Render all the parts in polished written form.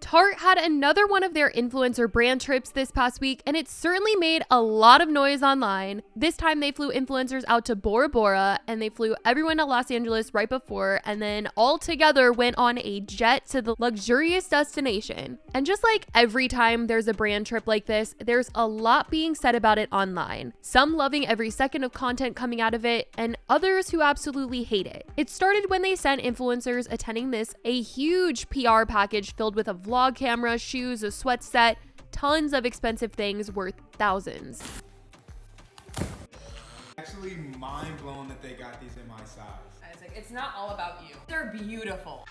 Tarte had another one of their influencer brand trips this past week, and it certainly made a lot of noise online. This time they flew influencers out to Bora Bora, and they flew everyone to Los Angeles right before, and then all together went on a jet to the luxurious destination. And just like every time there's a brand trip like this, there's a lot being said about it online. Some loving every second of content coming out of it, and others who absolutely hate it. It started when they sent influencers attending this a huge PR package filled with a vlog camera, shoes, a sweat set, tons of expensive things worth thousands. Actually mind blown that they got these in my size. Isaac, it's not all about you. They're beautiful.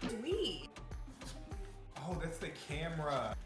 Sweet. Oh, that's the camera.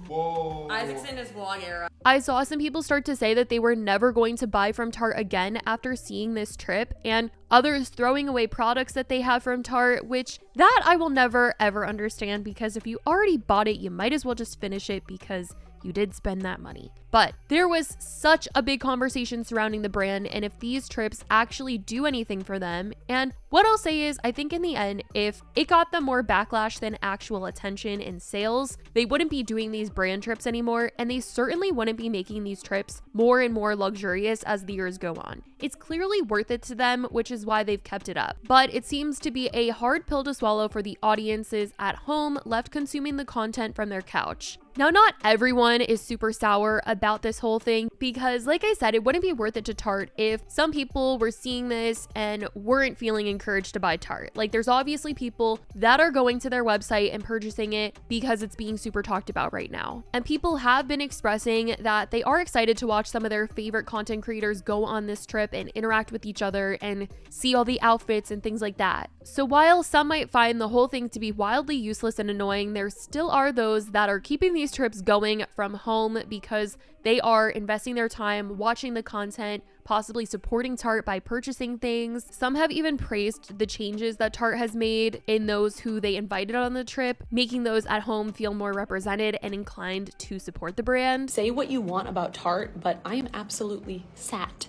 Whoa. Isaac's in his vlog era. I saw some people start to say that they were never going to buy from Tarte again after seeing this trip, and others throwing away products that they have from Tarte, which that I will never ever understand, because if you already bought it, you might as well just finish it because you did spend that money. But there was such a big conversation surrounding the brand and if these trips actually do anything for them. And what I'll say is, I think in the end, if it got them more backlash than actual attention and sales, they wouldn't be doing these brand trips anymore, and they certainly wouldn't be making these trips more and more luxurious as the years go on. It's clearly worth it to them, which is why they've kept it up. But it seems to be a hard pill to swallow for the audiences at home left consuming the content from their couch. Now, not everyone is super sour about this whole thing, because like I said, it wouldn't be worth it to Tarte if some people were seeing this and weren't feeling encouraged to buy Tarte. Like, there's obviously people that are going to their website and purchasing it because it's being super talked about right now. And people have been expressing that they are excited to watch some of their favorite content creators go on this trip and interact with each other and see all the outfits and things like that. So while some might find the whole thing to be wildly useless and annoying, there still are those that are keeping these trips going from home because they are investing their time watching the content, possibly supporting Tarte by purchasing things. Some have even praised the changes that Tarte has made in those who they invited on the trip, making those at home feel more represented and inclined to support the brand. Say what you want about Tarte, but I am absolutely sat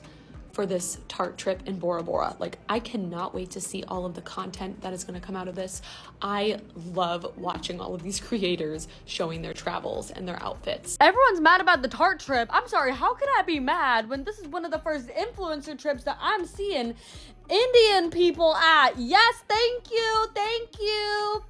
for this Tarte trip in Bora Bora. Like, I cannot wait to see all of the content that is going to come out of this. I love watching all of these creators showing their travels and their outfits. Everyone's mad about the Tarte trip. I'm sorry, how can I be mad when this is one of the first influencer trips that I'm seeing Indian people at? Yes, thank you, thank you.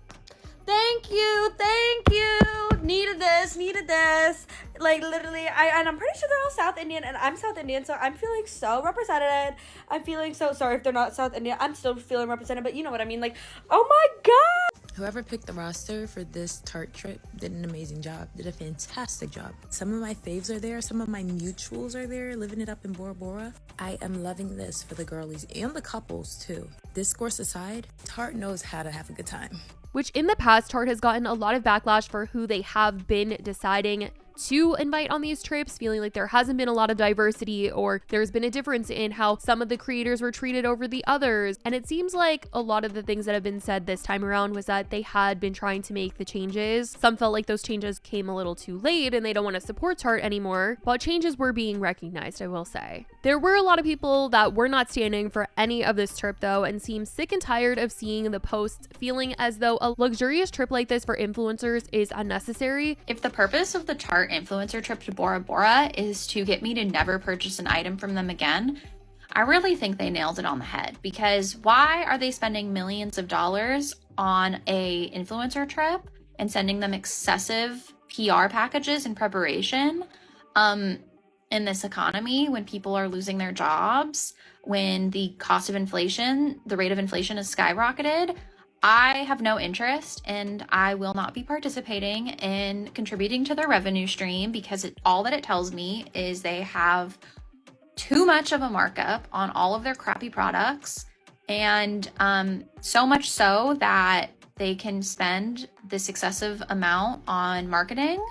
Thank you, thank you. Needed this. Like, literally, I'm pretty sure they're all South Indian, and I'm South Indian, so I'm feeling so represented. I'm feeling so sorry if they're not South Indian. I'm still feeling represented, but you know what I mean. Like, oh my God. Whoever picked the roster for this Tarte trip did an amazing job, did a fantastic job. Some of my faves are there, some of my mutuals are there, living it up in Bora Bora. I am loving this for the girlies and the couples too. Discourse aside, Tarte knows how to have a good time. Which in the past, Tarte has gotten a lot of backlash for who they have been deciding to invite on these trips, feeling like there hasn't been a lot of diversity or there's been a difference in how some of the creators were treated over the others. And it seems like a lot of the things that have been said this time around was that they had been trying to make the changes. Some felt like those changes came a little too late and they don't want to support Tarte anymore, but changes were being recognized, I will say. There were a lot of people that were not standing for any of this trip though, and seemed sick and tired of seeing the posts, feeling as though a luxurious trip like this for influencers is unnecessary. If the purpose of the Tarte influencer trip to Bora Bora is to get me to never purchase an item from them again, I really think they nailed it on the head, because why are they spending millions of dollars on a influencer trip and sending them excessive PR packages in preparation in this economy when people are losing their jobs, when the cost of inflation, the rate of inflation has skyrocketed? I have no interest, and I will not be participating in contributing to their revenue stream, because all that it tells me is they have too much of a markup on all of their crappy products, and so much so that they can spend this excessive amount on marketing.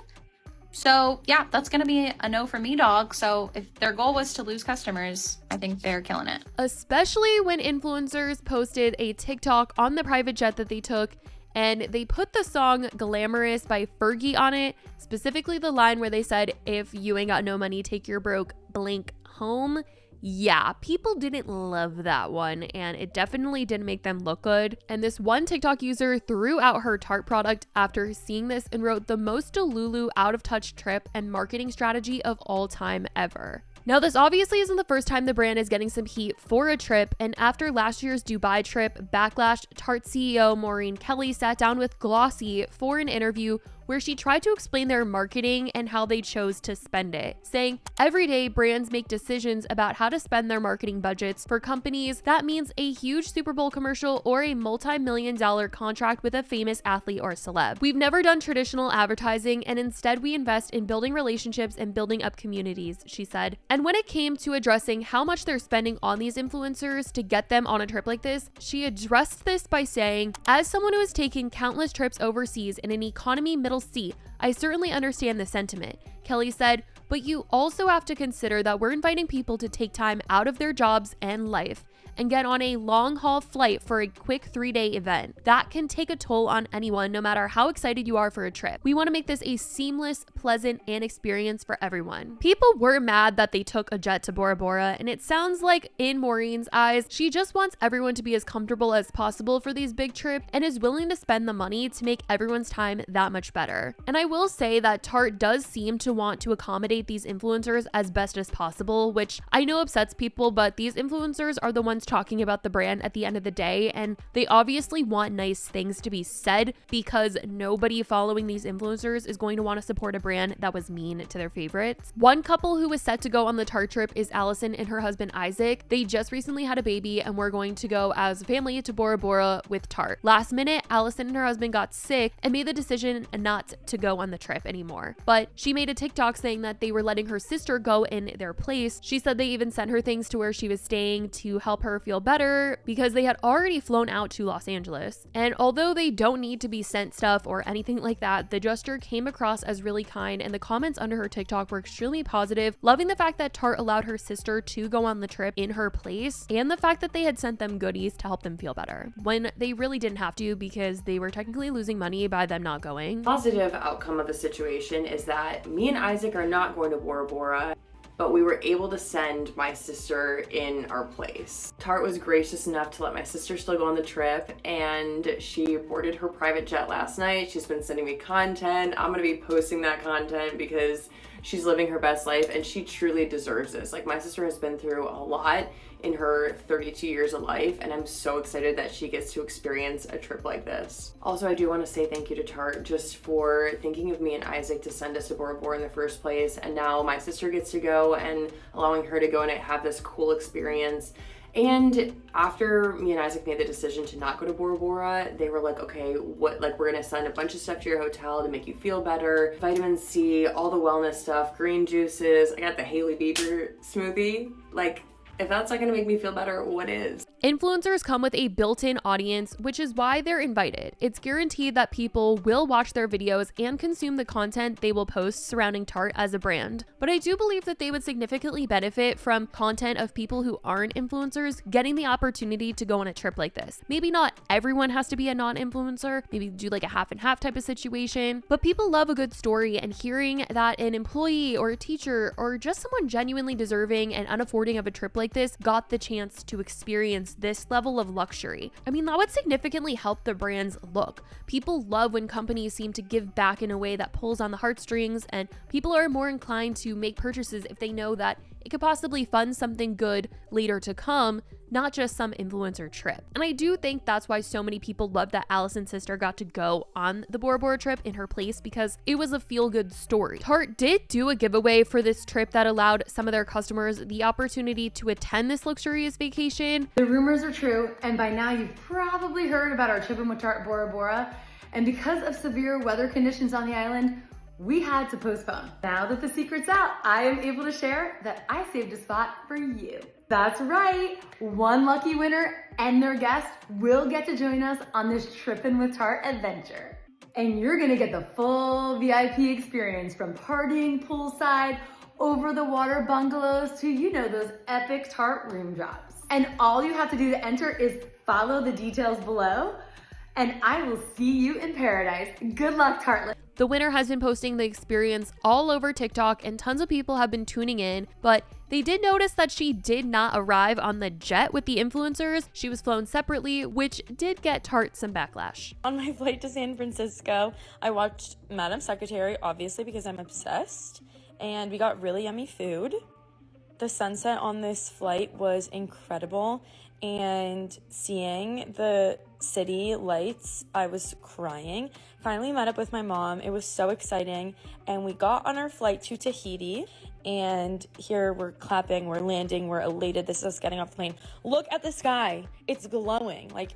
So yeah, that's going to be a no for me, dog. So if their goal was to lose customers, I think they're killing it. Especially when influencers posted a TikTok on the private jet that they took, and they put the song Glamorous by Fergie on it, specifically the line where they said, "If you ain't got no money, take your broke blank home." Yeah, people didn't love that one, and it definitely didn't make them look good. And this one TikTok user threw out her Tarte product after seeing this and wrote the most Delulu out of touch trip and marketing strategy of all time ever. Now, this obviously isn't the first time the brand is getting some heat for a trip, and after last year's Dubai trip, Backlash, Tarte CEO Maureen Kelly sat down with Glossy for an interview where she tried to explain their marketing and how they chose to spend it, saying, every day brands make decisions about how to spend their marketing budgets. For companies, that means a huge Super Bowl commercial or a multi-million-dollar contract with a famous athlete or celeb. We've never done traditional advertising, and instead we invest in building relationships and building up communities, she said. And when it came to addressing how much they're spending on these influencers to get them on a trip like this, she addressed this by saying, as someone who has taken countless trips overseas in an economy middle seat, I certainly understand the sentiment. Kelly said, but you also have to consider that we're inviting people to take time out of their jobs and life and get on a long-haul flight for a quick 3-day event. That can take a toll on anyone, no matter how excited you are for a trip. We want to make this a seamless, pleasant, and experience for everyone. People were mad that they took a jet to Bora Bora, and it sounds like in Maureen's eyes, she just wants everyone to be as comfortable as possible for these big trips and is willing to spend the money to make everyone's time that much better. And I will say that Tarte does seem to want to accommodate these influencers as best as possible, which I know upsets people, but these influencers are the ones talking about the brand at the end of the day, and they obviously want nice things to be said because nobody following these influencers is going to want to support a brand that was mean to their favorites. One couple who was set to go on the Tarte trip is Allison and her husband Isaac. They just recently had a baby and were going to go as a family to Bora Bora with Tarte. Last minute, Allison and her husband got sick and made the decision not to go on the trip anymore. But she made a TikTok saying that they were letting her sister go in their place. She said they even sent her things to where she was staying to help her feel better because they had already flown out to Los Angeles. And although they don't need to be sent stuff or anything like that, the gesture came across as really kind, and the comments under her TikTok were extremely positive, loving the fact that Tarte allowed her sister to go on the trip in her place and the fact that they had sent them goodies to help them feel better when they really didn't have to because they were technically losing money by them not going. Positive outcome of the situation is that me and Isaac are not going to Bora Bora, but we were able to send my sister in our place. Tarte was gracious enough to let my sister still go on the trip, and she boarded her private jet last night. She's been sending me content. I'm gonna be posting that content because she's living her best life and she truly deserves this. Like, my sister has been through a lot in her 32 years of life, and I'm so excited that she gets to experience a trip like this. Also, I do want to say thank you to Tarte just for thinking of me and Isaac to send us to Bora Bora in the first place, and now my sister gets to go and allowing her to go and have this cool experience. And after me and Isaac made the decision to not go to Bora Bora, they were like, okay, what, like, we're gonna send a bunch of stuff to your hotel to make you feel better, vitamin C, all the wellness stuff, green juices. I got the Hailey Bieber smoothie. Like, if that's not gonna make me feel better, what is? Influencers come with a built-in audience, which is why they're invited. It's guaranteed that people will watch their videos and consume the content they will post surrounding Tarte as a brand. But I do believe that they would significantly benefit from content of people who aren't influencers getting the opportunity to go on a trip like this. Maybe not everyone has to be a non-influencer, maybe do like a half and half type of situation, but people love a good story, and hearing that an employee or a teacher or just someone genuinely deserving and unaffording of a trip like this got the chance to experience this level of luxury. I mean, that would significantly help the brand's look. People love when companies seem to give back in a way that pulls on the heartstrings, and people are more inclined to make purchases if they know that it could possibly fund something good later to come, not just some influencer trip. And I do think that's why so many people love that Allison's sister got to go on the Bora Bora trip in her place, because it was a feel-good story. Tarte did do a giveaway for this trip that allowed some of their customers the opportunity to attend this luxurious vacation. The rumors are true, and by now you've probably heard about our trip in with Tarte Bora Bora, and because of severe weather conditions on the island, we had to postpone. Now that the secret's out, I am able to share that I saved a spot for you. That's right, one lucky winner and their guest will get to join us on this Trippin' with Tarte adventure. And you're gonna get the full VIP experience, from partying poolside, over the water bungalows to, you know, those epic Tarte room drops. And all you have to do to enter is follow the details below, and I will see you in paradise. Good luck, Tartelets. The winner has been posting the experience all over TikTok and tons of people have been tuning in, but they did notice that she did not arrive on the jet with the influencers. She was flown separately, which did get Tarte some backlash. On my flight to San Francisco, I watched Madam Secretary, obviously because I'm obsessed, and we got really yummy food. The sunset on this flight was incredible, and seeing the city lights, I was crying. Finally met up with my mom. It was so exciting, and we got on our flight to Tahiti. And here we're clapping, we're landing, we're elated. This is us getting off the plane. Look at the sky. It's glowing. Like,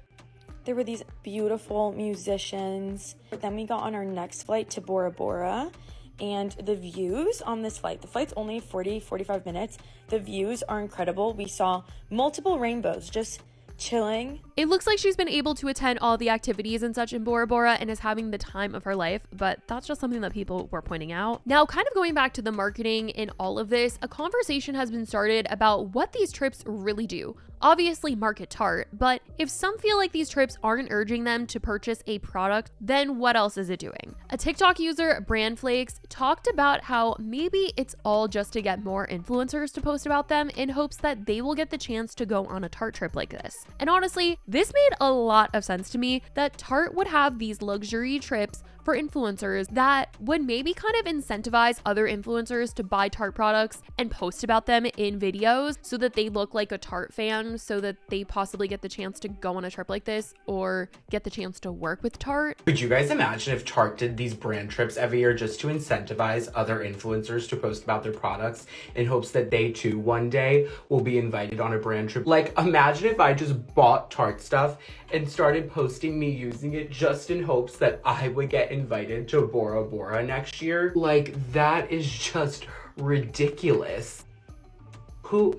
there were these beautiful musicians. But then we got on our next flight to Bora Bora. And the views on this flight, the flight's only 45 minutes. The views are incredible. We saw multiple rainbows just chilling. It looks like she's been able to attend all the activities and such in Bora Bora and is having the time of her life, but that's just something that people were pointing out. Now, kind of going back to the marketing in all of this, a conversation has been started about what these trips really do. Obviously market Tarte, but if some feel like these trips aren't urging them to purchase a product, then what else is it doing? A TikTok user, Brand Flakes, talked about how maybe it's all just to get more influencers to post about them in hopes that they will get the chance to go on a Tarte trip like this. And honestly, this made a lot of sense to me that Tarte would have these luxury trips for influencers that would maybe kind of incentivize other influencers to buy Tarte products and post about them in videos so that they look like a Tarte fan, so that they possibly get the chance to go on a trip like this or get the chance to work with Tarte. Could you guys imagine if Tarte did these brand trips every year just to incentivize other influencers to post about their products in hopes that they too one day will be invited on a brand trip? Like, imagine if I just bought Tarte stuff and started posting me using it just in hopes that I would get invited to Bora Bora next year. Like, that is just ridiculous. Who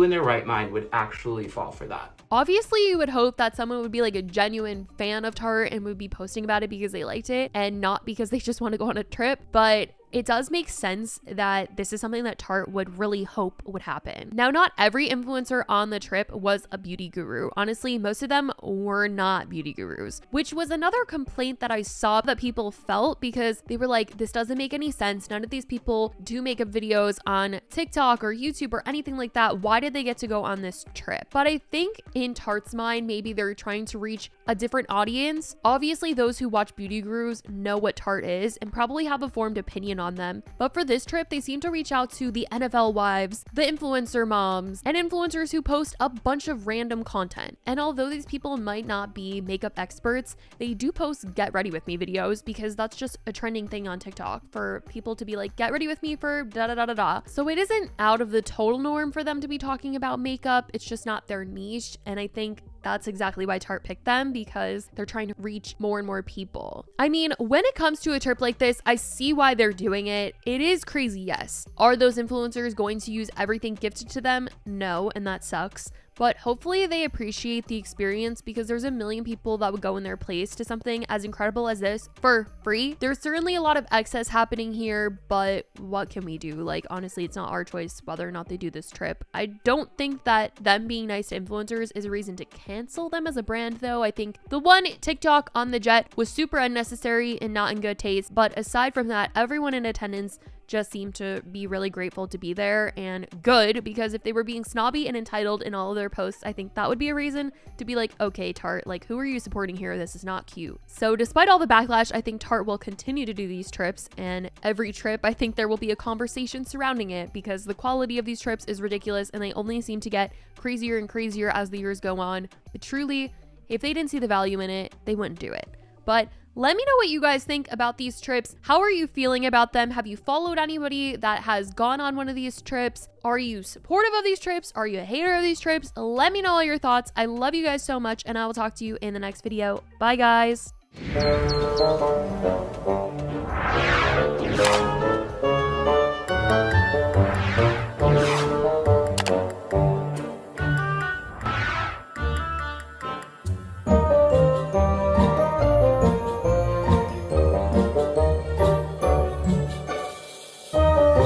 in their right mind would actually fall for that? Obviously, you would hope that someone would be like a genuine fan of Tarte and would be posting about it because they liked it and not because they just want to go on a trip, but it does make sense that this is something that Tarte would really hope would happen. Now, not every influencer on the trip was a beauty guru. Honestly, most of them were not beauty gurus, which was another complaint that I saw that people felt because they were like, this doesn't make any sense. None of these people do makeup videos on TikTok or YouTube or anything like that. Why did they get to go on this trip? But I think in Tarte's mind, maybe they're trying to reach a different audience. Obviously, those who watch beauty gurus know what Tarte is and probably have a formed opinion on them. But for this trip, they seem to reach out to the NFL wives, the influencer moms, and influencers who post a bunch of random content. And although these people might not be makeup experts, they do post get ready with me videos because that's just a trending thing on TikTok for people to be like, get ready with me for da da da da da. So it isn't out of the total norm for them to be talking about makeup. It's just not their niche. And I think that's exactly why Tarte picked them, because they're trying to reach more and more people. I mean, when it comes to a trip like this, I see why they're doing it. It is crazy, yes. Are those influencers going to use everything gifted to them? No, and that sucks. But hopefully they appreciate the experience because there's a million people that would go in their place to something as incredible as this for free. There's certainly a lot of excess happening here, but what can we do? Like, honestly, it's not our choice whether or not they do this trip. I don't think that them being nice to influencers is a reason to cancel them as a brand, though. I think the one TikTok on the jet was super unnecessary and not in good taste. But aside from that, everyone in attendance just seemed to be really grateful to be there, and good, because if they were being snobby and entitled in all of their posts, I think that would be a reason to be like, okay, Tarte, like, who are you supporting here? This is not cute. So despite all the backlash, I think Tarte will continue to do these trips, and every trip, I think there will be a conversation surrounding it because the quality of these trips is ridiculous and they only seem to get crazier and crazier as the years go on. But truly, if they didn't see the value in it, they wouldn't do it. But let me know what you guys think about these trips. How are you feeling about them? Have you followed anybody that has gone on one of these trips? Are you supportive of these trips? Are you a hater of these trips? Let me know all your thoughts. I love you guys so much, and I will talk to you in the next video. Bye, guys.